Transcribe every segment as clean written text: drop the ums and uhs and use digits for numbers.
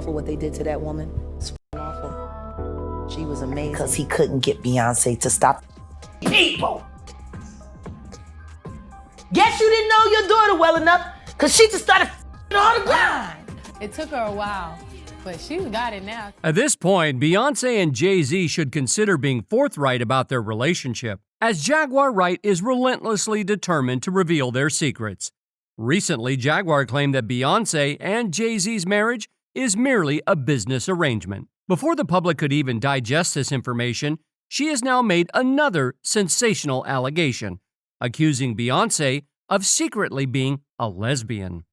awful what they did to that woman. It's awful. She was amazing. Because he couldn't get Beyonce to stop people. Guess you didn't know your daughter well enough, because she just started all the grind. It took her a while, but she's got it now. At this point, Beyonce and Jay-Z should consider being forthright about their relationship, as Jaguar Wright is relentlessly determined to reveal their secrets. Recently, Jaguar claimed that Beyonce and Jay-Z's marriage is merely a business arrangement. Before the public could even digest this information, she has now made another sensational allegation, accusing Beyonce of secretly being a lesbian.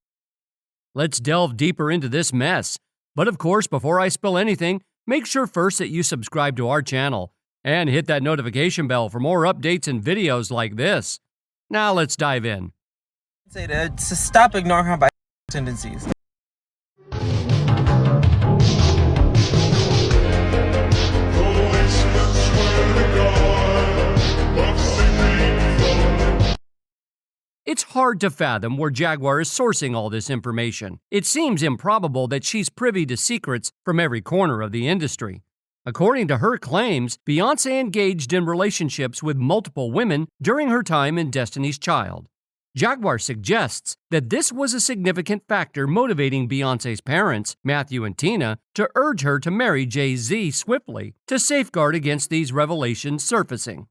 Let's delve deeper into this mess. But of course, before I spill anything, make sure first that you subscribe to our channel and hit that notification bell for more updates and videos like this. Now let's dive in. Say that to stop ignoring her tendencies. It's hard to fathom where Jaguar is sourcing all this information. It seems improbable that she's privy to secrets from every corner of the industry. According to her claims, Beyoncé engaged in relationships with multiple women during her time in Destiny's Child. Jaguar suggests that this was a significant factor motivating Beyoncé's parents, Matthew and Tina, to urge her to marry Jay-Z swiftly to safeguard against these revelations surfacing.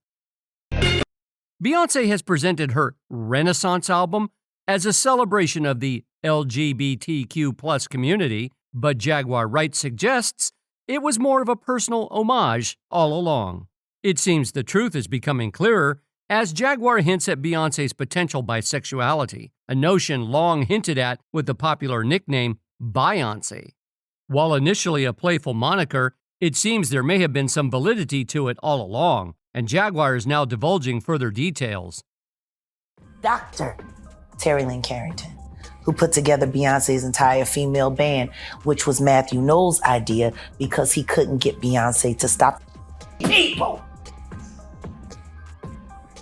Beyoncé has presented her Renaissance album as a celebration of the LGBTQ+ community, but Jaguar Wright suggests it was more of a personal homage all along. It seems the truth is becoming clearer as Jaguar hints at Beyoncé's potential bisexuality, a notion long hinted at with the popular nickname Beyonce. While initially a playful moniker, it seems there may have been some validity to it all along, and Jaguar is now divulging further details. Dr. Terry Lynn Carrington, who put together Beyonce's entire female band, which was Matthew Knowles' idea because he couldn't get Beyonce to stop people.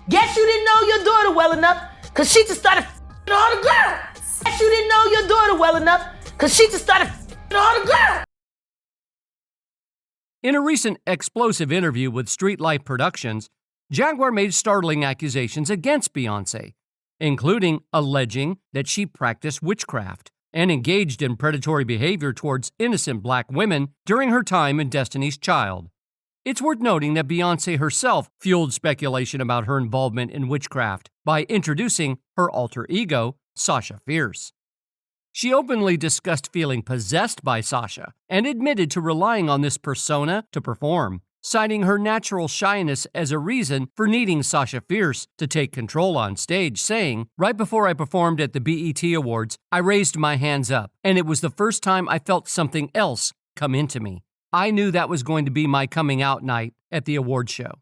Guess you didn't know your daughter well enough, because she just started all the girls. Guess you didn't know your daughter well enough, because she just started all the girls. In a recent explosive interview with Street Life Productions, Jaguar made startling accusations against Beyoncé, including alleging that she practiced witchcraft and engaged in predatory behavior towards innocent black women during her time in Destiny's Child. It's worth noting that Beyoncé herself fueled speculation about her involvement in witchcraft by introducing her alter ego, Sasha Fierce. She openly discussed feeling possessed by Sasha and admitted to relying on this persona to perform, citing her natural shyness as a reason for needing Sasha Fierce to take control on stage, saying, "Right before I performed at the BET Awards, I raised my hands up, and it was the first time I felt something else come into me. I knew that was going to be my coming out night at the award show."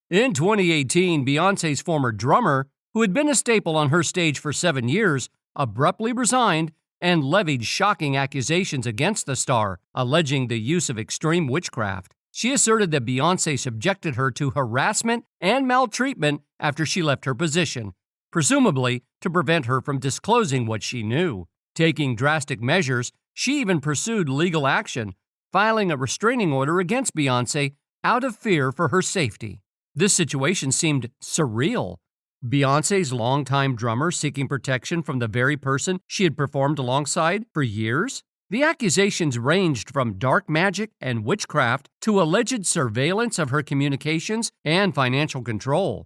In 2018, Beyoncé's former drummer, who had been a staple on her stage for 7 years, abruptly resigned and levied shocking accusations against the star, alleging the use of extreme witchcraft. She asserted that Beyoncé subjected her to harassment and maltreatment after she left her position, presumably to prevent her from disclosing what she knew. Taking drastic measures, she even pursued legal action, filing a restraining order against Beyoncé out of fear for her safety. This situation seemed surreal. Beyoncé's longtime drummer seeking protection from the very person she had performed alongside for years? The accusations ranged from dark magic and witchcraft to alleged surveillance of her communications and financial control.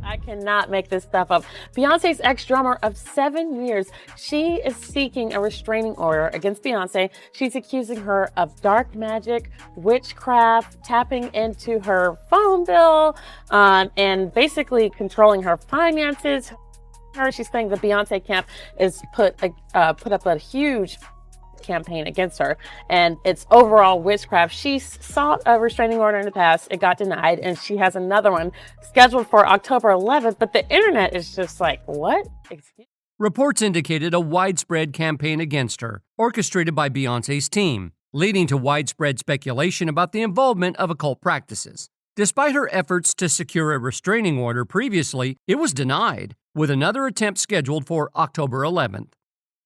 I cannot make this stuff up. Beyonce's ex-drummer of 7 years, she is seeking a restraining order against Beyonce. She's accusing her of dark magic, witchcraft, tapping into her phone bill, and basically controlling her finances. She's saying the Beyonce camp is put up a huge campaign against her, and it's overall witchcraft. She sought a restraining order in the past. It got denied, and she has another one scheduled for October 11th, but the internet is just like, what? Reports indicated a widespread campaign against her, orchestrated by Beyoncé's team, leading to widespread speculation about the involvement of occult practices. Despite her efforts to secure a restraining order previously, it was denied, with another attempt scheduled for October 11th.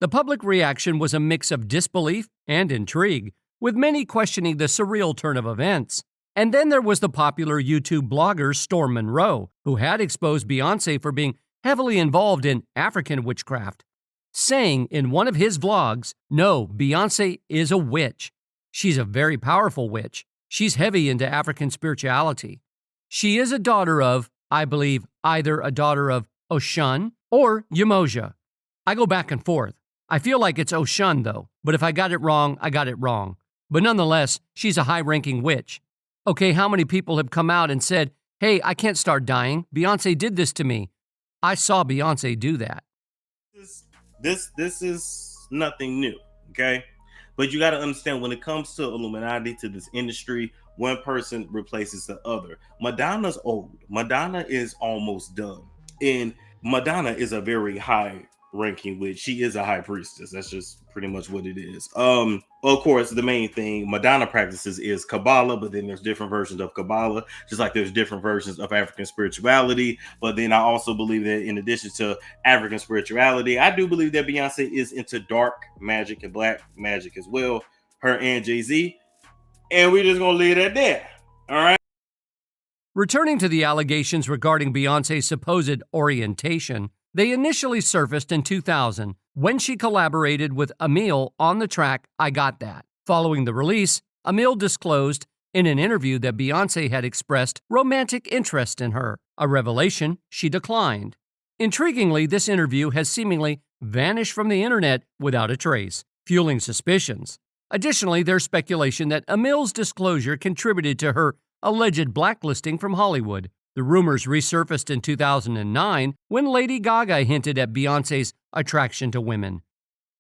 The public reaction was a mix of disbelief and intrigue, with many questioning the surreal turn of events. And then there was the popular YouTube blogger Storm Monroe, who had exposed Beyoncé for being heavily involved in African witchcraft, saying in one of his vlogs, "No, Beyoncé is a witch. She's a very powerful witch. She's heavy into African spirituality. She is a daughter of, I believe, either a daughter of Oshun or Umoja. I go back and forth. I feel like it's Oshun, though, but if I got it wrong, I got it wrong. But nonetheless, she's a high-ranking witch. Okay, how many people have come out and said, hey, I can't start dying. Beyoncé did this to me. I saw Beyoncé do that." This is nothing new, okay? But you got to understand, when it comes to Illuminati, to this industry, one person replaces the other. Madonna's old. Madonna is almost done. And Madonna is a very high ranking witch. She is a high priestess. That's just pretty much what it is. Of course, the main thing Madonna practices is Kabbalah, but then there's different versions of Kabbalah, just like there's different versions of African spirituality. But then I also believe that in addition to African spirituality, I do believe that Beyonce is into dark magic and black magic as well, her and Jay-Z. And we're just gonna leave it at that. All right. Returning to the allegations regarding Beyoncé's supposed orientation, they initially surfaced in 2000 when she collaborated with Emil on the track I Got That. Following the release, Emil disclosed in an interview that Beyoncé had expressed romantic interest in her, a revelation she declined. Intriguingly, this interview has seemingly vanished from the internet without a trace, fueling suspicions. Additionally, there's speculation that Emil's disclosure contributed to her alleged blacklisting from Hollywood. The rumors resurfaced in 2009 when Lady Gaga hinted at Beyoncé's attraction to women.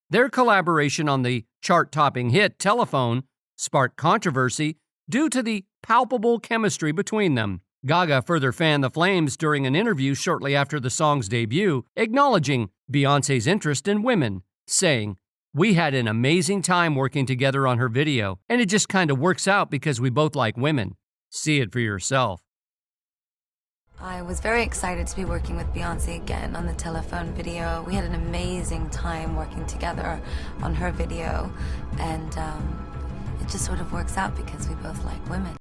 Their collaboration on the chart-topping hit Telephone sparked controversy due to the palpable chemistry between them. Gaga further fanned the flames during an interview shortly after the song's debut, acknowledging Beyoncé's interest in women, saying, "We had an amazing time working together on her video, and it just kind of works out because we both like women. See it for yourself." I was very excited to be working with Beyonce again on the Telephone video. We had an amazing time working together on her video, and it just sort of works out because we both like women.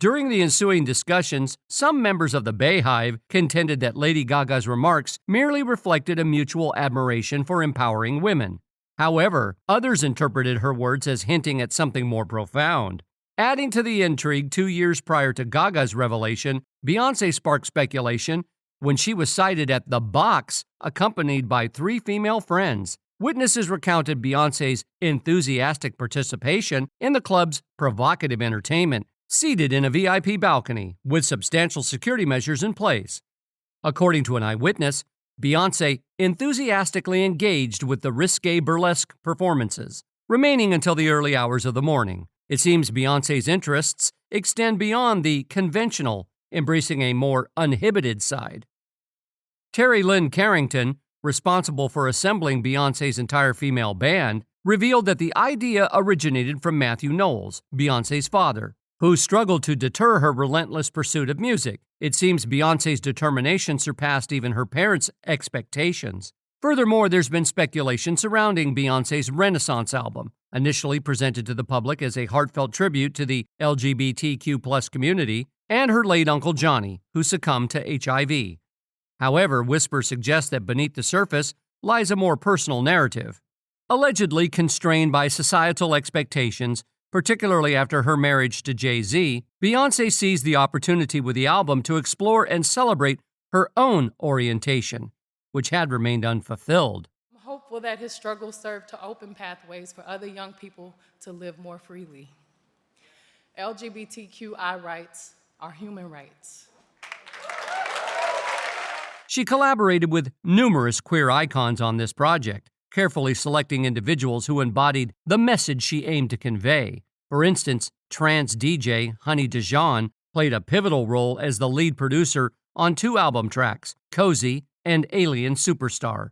During the ensuing discussions, some members of the Bayhive contended that Lady Gaga's remarks merely reflected a mutual admiration for empowering women. However, others interpreted her words as hinting at something more profound. Adding to the intrigue, 2 years prior to Gaga's revelation, Beyoncé sparked speculation when she was sighted at The Box, accompanied by 3 female friends. Witnesses recounted Beyoncé's enthusiastic participation in the club's provocative entertainment, seated in a VIP balcony with substantial security measures in place. According to an eyewitness, Beyoncé enthusiastically engaged with the risque burlesque performances, remaining until the early hours of the morning. It seems Beyoncé's interests extend beyond the conventional, embracing a more uninhibited side. Terry Lynn Carrington, responsible for assembling Beyoncé's entire female band, revealed that the idea originated from Matthew Knowles, Beyoncé's father, who struggled to deter her relentless pursuit of music. It seems Beyoncé's determination surpassed even her parents' expectations. Furthermore, there's been speculation surrounding Beyoncé's Renaissance album, initially presented to the public as a heartfelt tribute to the LGBTQ+ community and her late Uncle Johnny, who succumbed to HIV. However, whispers suggest that beneath the surface lies a more personal narrative. Allegedly constrained by societal expectations, particularly after her marriage to Jay-Z, Beyoncé seized the opportunity with the album to explore and celebrate her own orientation, which had remained unfulfilled. I'm hopeful that his struggles serve to open pathways for other young people to live more freely. LGBTQI rights are human rights. She collaborated with numerous queer icons on this project, carefully selecting individuals who embodied the message she aimed to convey. For instance, trans DJ Honey Dijon played a pivotal role as the lead producer on 2 album tracks, Cozy and Alien Superstar,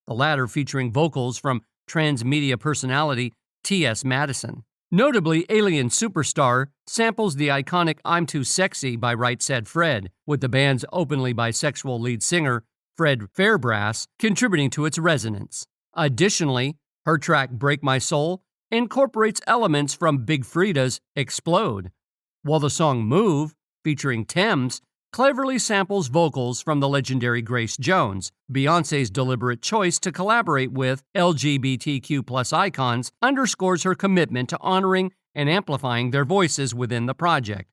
the latter featuring vocals from transmedia personality T.S. Madison. Notably, Alien Superstar samples the iconic I'm Too Sexy by Right Said Fred, with the band's openly bisexual lead singer, Fred Fairbrass, contributing to its resonance. Additionally, her track Break My Soul incorporates elements from Big Frida's Explode, while the song Move, featuring Thames, cleverly samples vocals from the legendary Grace Jones. Beyoncé's deliberate choice to collaborate with LGBTQ+ icons underscores her commitment to honoring and amplifying their voices within the project,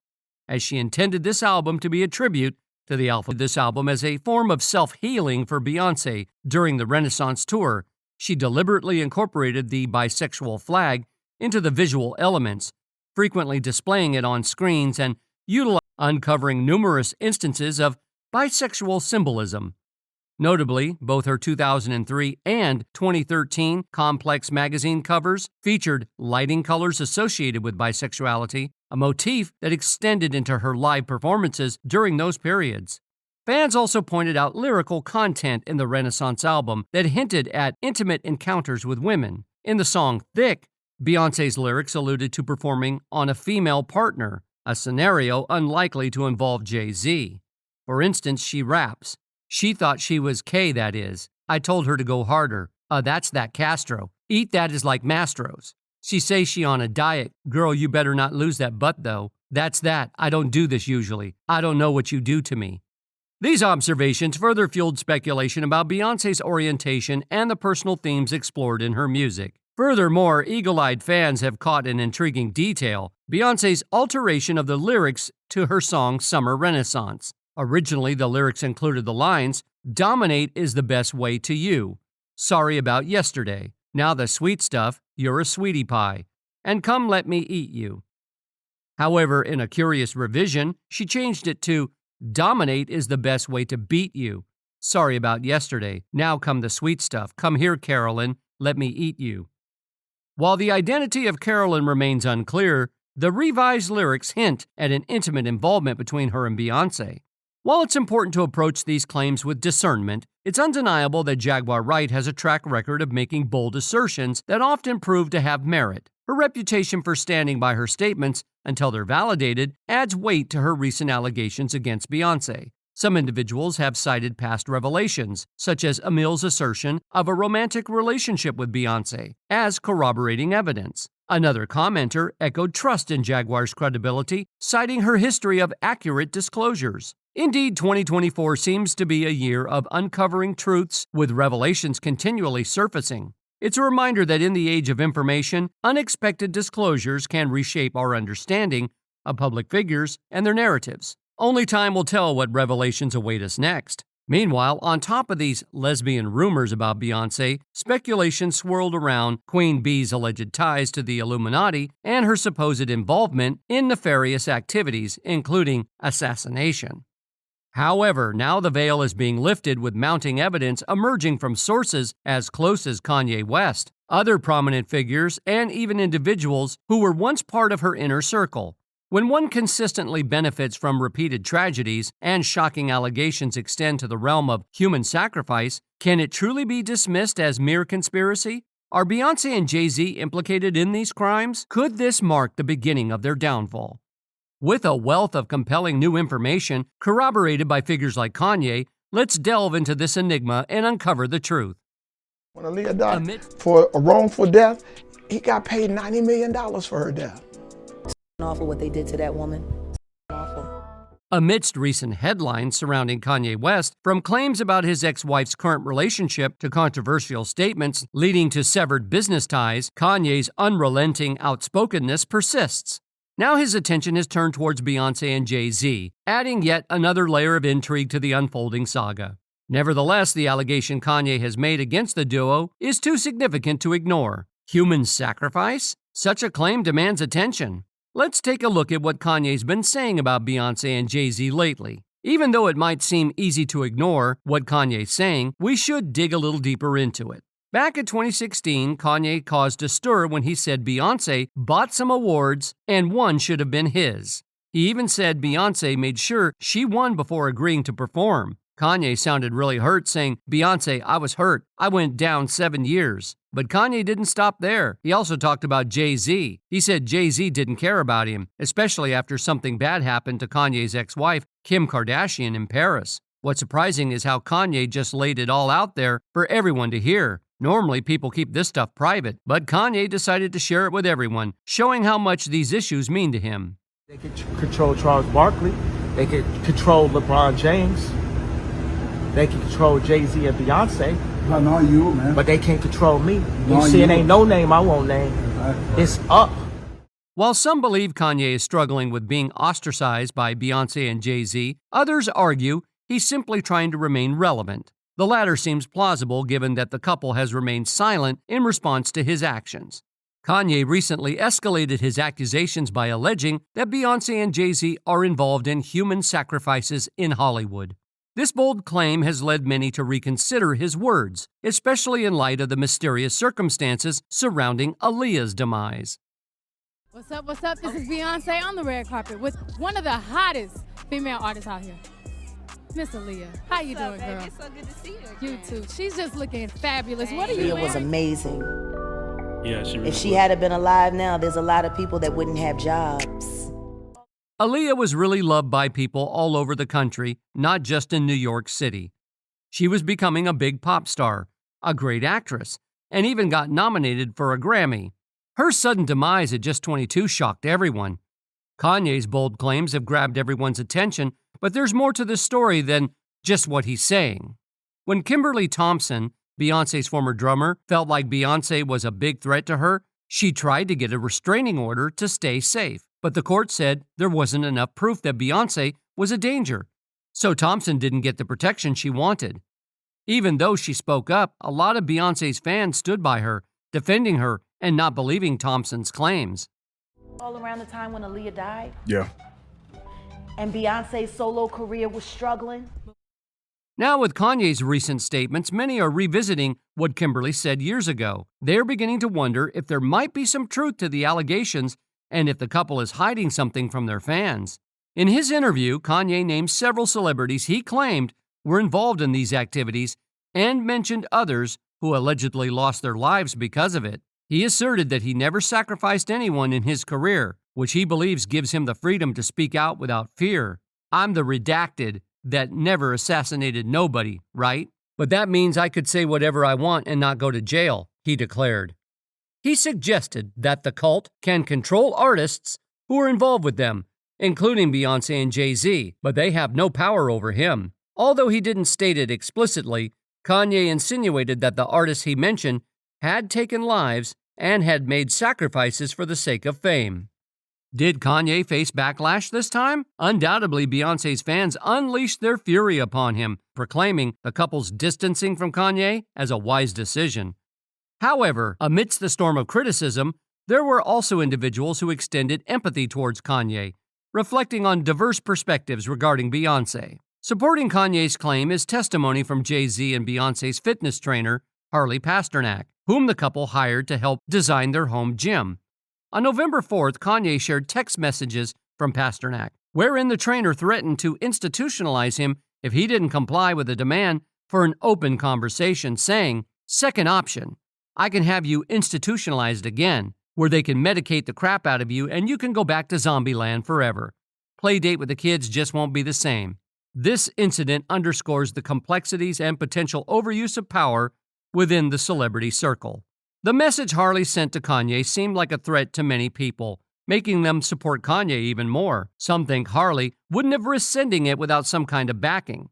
as she intended this album to be a tribute to the Alpha. This album as a form of self-healing for Beyoncé during the Renaissance tour. She deliberately incorporated the bisexual flag into the visual elements, frequently displaying it on screens and uncovering numerous instances of bisexual symbolism. Notably, both her 2003 and 2013 Complex magazine covers featured lighting colors associated with bisexuality, a motif that extended into her live performances during those periods. Fans also pointed out lyrical content in the Renaissance album that hinted at intimate encounters with women. In the song Thick, Beyoncé's lyrics alluded to performing on a female partner, a scenario unlikely to involve Jay-Z. For instance, she raps, "She thought she was K, that is. I told her to go harder. That's that Castro. Eat that is like Mastro's. She say she on a diet. Girl, you better not lose that butt, though. That's that. I don't do this usually. I don't know what you do to me." These observations further fueled speculation about Beyoncé's orientation and the personal themes explored in her music. Furthermore, eagle-eyed fans have caught an intriguing detail: Beyoncé's alteration of the lyrics to her song Summer Renaissance. Originally, the lyrics included the lines, "Dominate is the best way to you," "Sorry about yesterday," "Now the sweet stuff, you're a sweetie pie," and "Come let me eat you." However, in a curious revision, she changed it to, "Dominate is the best way to beat you. Sorry about yesterday. Now come the sweet stuff. Come here, Carolyn. Let me eat you." While the identity of Carolyn remains unclear, the revised lyrics hint at an intimate involvement between her and Beyoncé. While it's important to approach these claims with discernment, it's undeniable that Jaguar Wright has a track record of making bold assertions that often prove to have merit. Her reputation for standing by her statements until they're validated adds weight to her recent allegations against Beyoncé. Some individuals have cited past revelations, such as Emil's assertion of a romantic relationship with Beyoncé, as corroborating evidence. Another commenter echoed trust in Jaguar's credibility, citing her history of accurate disclosures. Indeed, 2024 seems to be a year of uncovering truths, with revelations continually surfacing. It's a reminder that in the age of information, unexpected disclosures can reshape our understanding of public figures and their narratives. Only time will tell what revelations await us next. Meanwhile, on top of these lesbian rumors about Beyoncé, speculation swirled around Queen Bee's alleged ties to the Illuminati and her supposed involvement in nefarious activities, including assassination. However, now the veil is being lifted, with mounting evidence emerging from sources as close as Kanye West, other prominent figures, and even individuals who were once part of her inner circle. When one consistently benefits from repeated tragedies and shocking allegations extend to the realm of human sacrifice, can it truly be dismissed as mere conspiracy? Are Beyoncé and Jay-Z implicated in these crimes? Could this mark the beginning of their downfall? With a wealth of compelling new information corroborated by figures like Kanye, let's delve into this enigma and uncover the truth. When Aaliyah died for a wrongful death, he got paid $90 million for her death. Awful what they did to that woman. Awful. Amidst recent headlines surrounding Kanye West, from claims about his ex-wife's current relationship to controversial statements leading to severed business ties, Kanye's unrelenting outspokenness persists. Now his attention is turned towards Beyoncé and Jay-Z, adding yet another layer of intrigue to the unfolding saga. Nevertheless, the allegation Kanye has made against the duo is too significant to ignore. Human sacrifice? Such a claim demands attention. Let's take a look at what Kanye's been saying about Beyoncé and Jay-Z lately. Even though it might seem easy to ignore what Kanye's saying, we should dig a little deeper into it. Back in 2016, Kanye caused a stir when he said Beyoncé bought some awards and one should have been his. He even said Beyoncé made sure she won before agreeing to perform. Kanye sounded really hurt, saying, "Beyoncé, I was hurt. I went down 7 years." But Kanye didn't stop there. He also talked about Jay-Z. He said Jay-Z didn't care about him, especially after something bad happened to Kanye's ex-wife, Kim Kardashian, in Paris. What's surprising is how Kanye just laid it all out there for everyone to hear. Normally, people keep this stuff private, but Kanye decided to share it with everyone, showing how much these issues mean to him. They could control Charles Barkley. They could control LeBron James. They can control Jay-Z and Beyonce. But not you, man. But they can't control me. Not You see, it you. ain't no name I won't name. It's up. While some believe Kanye is struggling with being ostracized by Beyonce and Jay-Z, others argue he's simply trying to remain relevant. The latter seems plausible given that the couple has remained silent in response to his actions. Kanye recently escalated his accusations by alleging that Beyonce and Jay-Z are involved in human sacrifices in Hollywood. This bold claim has led many to reconsider his words, especially in light of the mysterious circumstances surrounding Aaliyah's demise. What's up, what's up? This is Beyonce on the red carpet with one of the hottest female artists out here, Miss Aaliyah. How you doing, girl? It's so good to see you You again. too. She's just looking fabulous. What are you Aaliyah wearing? was amazing. Yeah, she really If she was. had been alive now, there's a lot of people that wouldn't have jobs. Aaliyah was really loved by people all over the country, not just in New York City. She was becoming a big pop star, a great actress, and even got nominated for a Grammy. Her sudden demise at just 22 shocked everyone. Kanye's bold claims have grabbed everyone's attention, but there's more to this story than just what he's saying. When Kimberly Thompson, Beyonce's former drummer, felt like Beyonce was a big threat to her, she tried to get a restraining order to stay safe, but the court said there wasn't enough proof that Beyonce was a danger, so Thompson didn't get the protection she wanted. Even though she spoke up, a lot of Beyonce's fans stood by her, defending her and not believing Thompson's claims. All around the time when Aaliyah died, Yeah. and Beyonce's solo career was struggling. Now, with Kanye's recent statements, many are revisiting what Kimberly said years ago. They're beginning to wonder if there might be some truth to the allegations and if the couple is hiding something from their fans. In his interview, Kanye named several celebrities he claimed were involved in these activities and mentioned others who allegedly lost their lives because of it. He asserted that he never sacrificed anyone in his career, which he believes gives him the freedom to speak out without fear. I'm the redacted that never assassinated nobody, right? But that means I could say whatever I want and not go to jail, he declared. He suggested that the cult can control artists who are involved with them, including Beyonce and Jay-Z, but they have no power over him. Although he didn't state it explicitly, Kanye insinuated that the artists he mentioned had taken lives and had made sacrifices for the sake of fame. Did Kanye face backlash this time? Undoubtedly, Beyonce's fans unleashed their fury upon him, proclaiming the couple's distancing from Kanye as a wise decision. However, amidst the storm of criticism, there were also individuals who extended empathy towards Kanye, reflecting on diverse perspectives regarding Beyonce. Supporting Kanye's claim is testimony from Jay-Z and Beyonce's fitness trainer, Harley Pasternak, whom the couple hired to help design their home gym. On November 4th, Kanye shared text messages from Pasternak, wherein the trainer threatened to institutionalize him if he didn't comply with a demand for an open conversation, saying, "Second option, I can have you institutionalized again, where they can medicate the crap out of you and you can go back to zombie land forever. Play date with the kids just won't be the same." This incident underscores the complexities and potential overuse of power within the celebrity circle. The message Harley sent to Kanye seemed like a threat to many people, making them support Kanye even more. Some think Harley wouldn't have risked sending it without some kind of backing.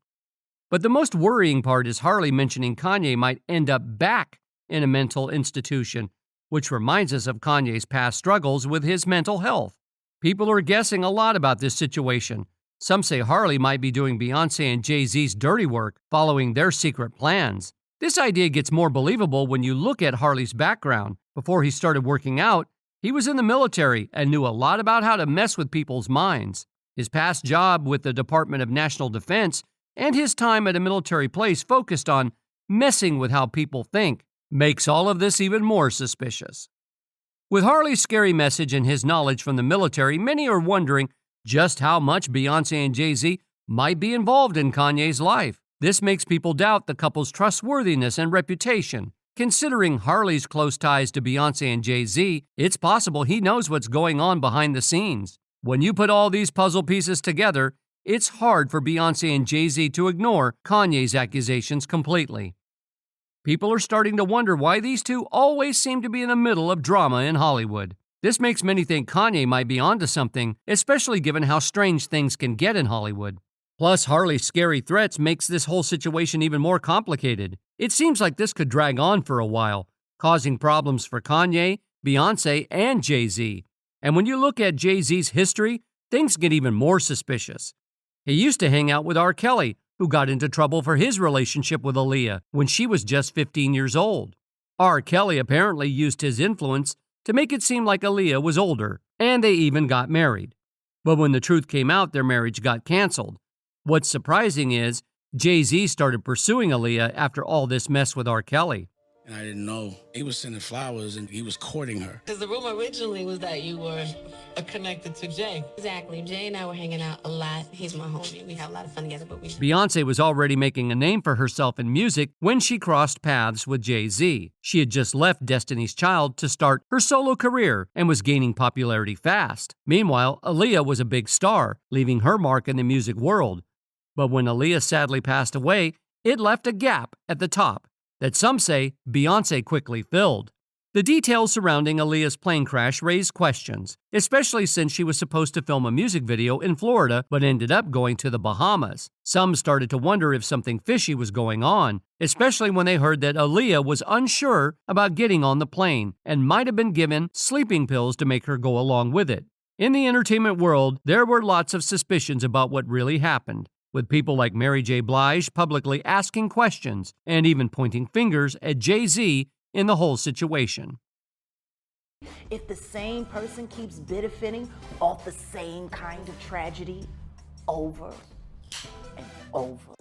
But the most worrying part is Harley mentioning Kanye might end up back in a mental institution, which reminds us of Kanye's past struggles with his mental health. People are guessing a lot about this situation. Some say Harley might be doing Beyonce and Jay-Z's dirty work, following their secret plans. This idea gets more believable when you look at Harley's background. Before he started working out, he was in the military and knew a lot about how to mess with people's minds. His past job with the Department of National Defense and his time at a military place focused on messing with how people think makes all of this even more suspicious. With Harley's scary message and his knowledge from the military, many are wondering just how much Beyonce and Jay-Z might be involved in Kanye's life. This makes people doubt the couple's trustworthiness and reputation. Considering Harley's close ties to Beyonce and Jay-Z, it's possible he knows what's going on behind the scenes. When you put all these puzzle pieces together, it's hard for Beyonce and Jay-Z to ignore Kanye's accusations completely. People are starting to wonder why these two always seem to be in the middle of drama in Hollywood. This makes many think Kanye might be onto something, especially given how strange things can get in Hollywood. Plus, Harley's scary threats makes this whole situation even more complicated. It seems like this could drag on for a while, causing problems for Kanye, Beyonce, and Jay-Z. And when you look at Jay-Z's history, things get even more suspicious. He used to hang out with R. Kelly, who got into trouble for his relationship with Aaliyah when she was just 15 years old. R. Kelly apparently used his influence to make it seem like Aaliyah was older, and they even got married. But when the truth came out, their marriage got canceled. What's surprising is Jay-Z started pursuing Aaliyah after all this mess with R. Kelly. And I didn't know. He was sending flowers and he was courting her. Because the rumor originally was that you were connected to Jay. Exactly. Jay and I were hanging out a lot. He's my homie. We have a lot of fun together. But Beyonce was already making a name for herself in music when she crossed paths with Jay-Z. She had just left Destiny's Child to start her solo career and was gaining popularity fast. Meanwhile, Aaliyah was a big star, leaving her mark in the music world. But when Aaliyah sadly passed away, it left a gap at the top that some say Beyonce quickly filled. The details surrounding Aaliyah's plane crash raised questions, especially since she was supposed to film a music video in Florida but ended up going to the Bahamas. Some started to wonder if something fishy was going on, especially when they heard that Aaliyah was unsure about getting on the plane and might have been given sleeping pills to make her go along with it. In the entertainment world, there were lots of suspicions about what really happened, with people like Mary J. Blige publicly asking questions and even pointing fingers at Jay-Z in the whole situation. If the same person keeps benefiting off the same kind of tragedy over and over.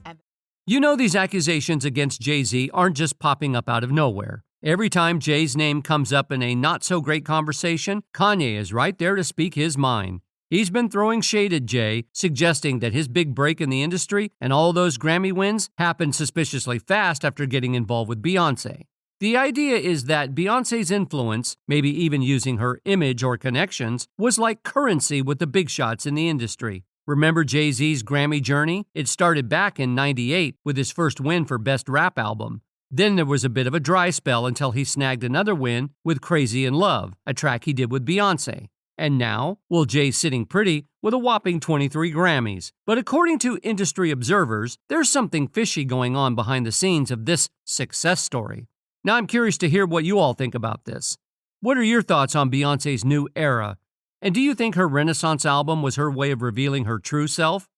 You know, these accusations against Jay-Z aren't just popping up out of nowhere. Every time Jay's name comes up in a not-so-great conversation, Kanye is right there to speak his mind. He's been throwing shade at Jay, suggesting that his big break in the industry and all those Grammy wins happened suspiciously fast after getting involved with Beyonce. The idea is that Beyonce's influence, maybe even using her image or connections, was like currency with the big shots in the industry. Remember Jay-Z's Grammy journey? It started back in '98 with his first win for Best Rap Album. Then there was a bit of a dry spell until he snagged another win with Crazy in Love, a track he did with Beyonce. And now, well, Jay's sitting pretty with a whopping 23 Grammys. But according to industry observers, there's something fishy going on behind the scenes of this success story. Now I'm curious to hear what you all think about this. What are your thoughts on Beyonce's new era? And do you think her Renaissance album was her way of revealing her true self?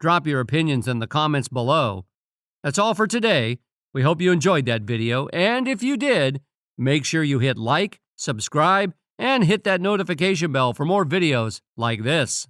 Drop your opinions in the comments below. That's all for today. We hope you enjoyed that video, and if you did, make sure you hit like, subscribe, and hit that notification bell for more videos like this.